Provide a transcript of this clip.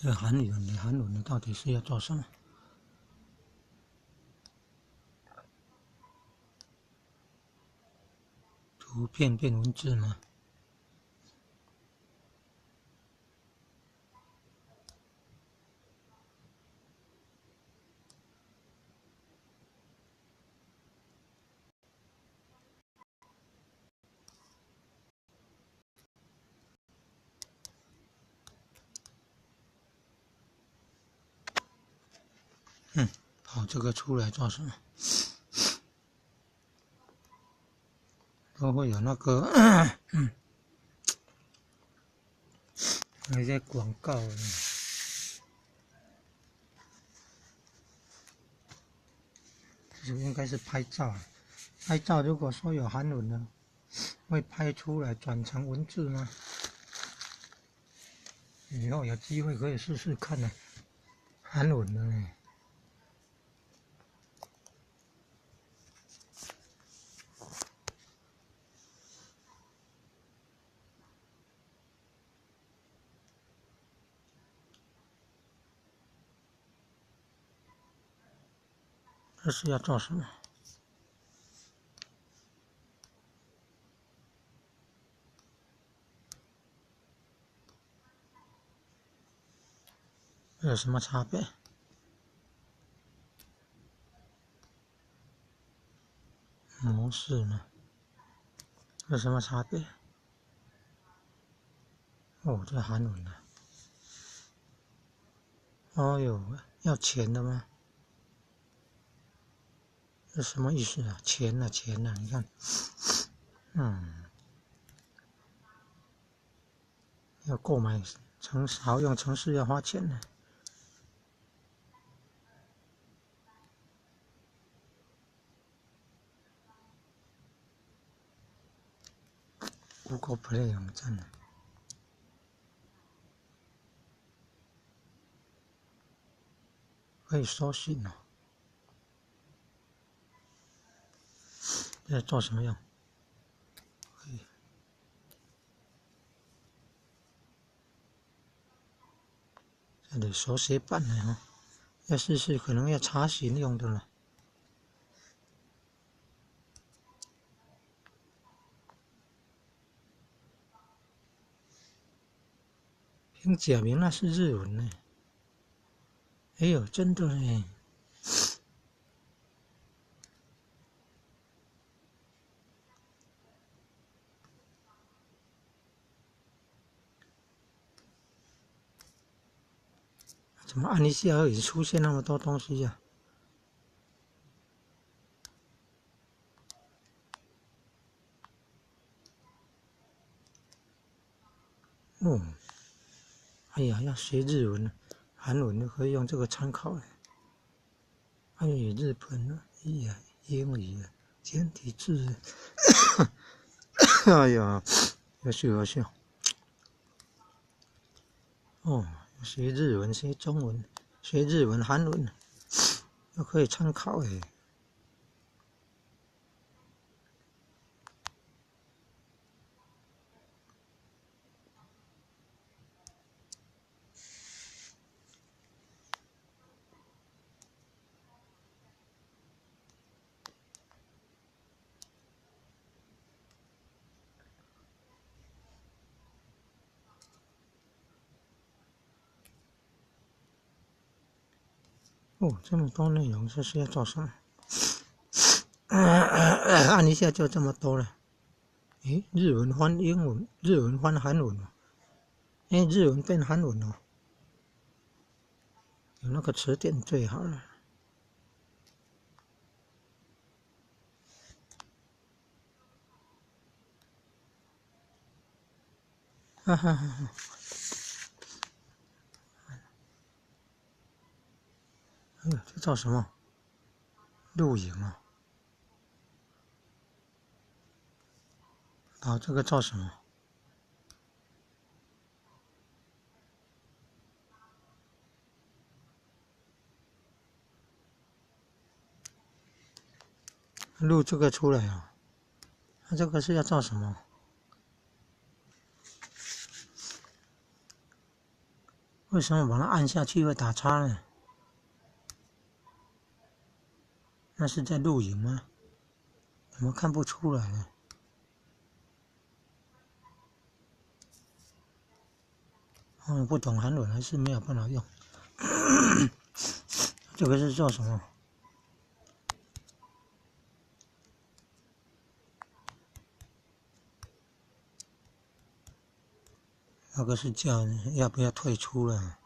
这个韩文的到底是要做什么？图片变文字吗？跑这个出来做什么？都会有那个那些广告。这应该是拍照，拍照如果说有韩文的，会拍出来转成文字吗？以后有机会可以试试看呢，韩文的呢。这是要做什么？有什么差别？模式呢？有什么差别？哦，这韩文的。哦哟，要钱的吗？这什么意思啊？钱啊，钱啊！你看，要购买好用程式要花钱呢。Google Play 网站呢？可以搜寻哦。这做什么用？这里手写版的哦，要试试，可能要查询用的了。凭假名那是日文呢。哎呦，真的哎！怎么按一下而已出现那么多东西呀？哦，哎呀，要学日文、韩文都可以用这个参考。还有日本的，哎呀，英语的简体字，哎呀，要学。哦，学日文、学中文、学日文、韩文都可以参考哎。哦，这么多内容，这是要做什么？按一下就这么多了。诶，日文翻英文，日文翻韩文哦。诶，日文变韩文哦。有那个词典最好了。哈哈哈哈！哎呀，这叫什么？录影啊！啊，这个叫什么？录这个出来啊？它这个是要做什么？为什么把它按下去会打叉呢？那是在录影吗？怎么看不出来呢？不懂韩文还是没有办法用。这个是做什么？那个是叫要不要退出了？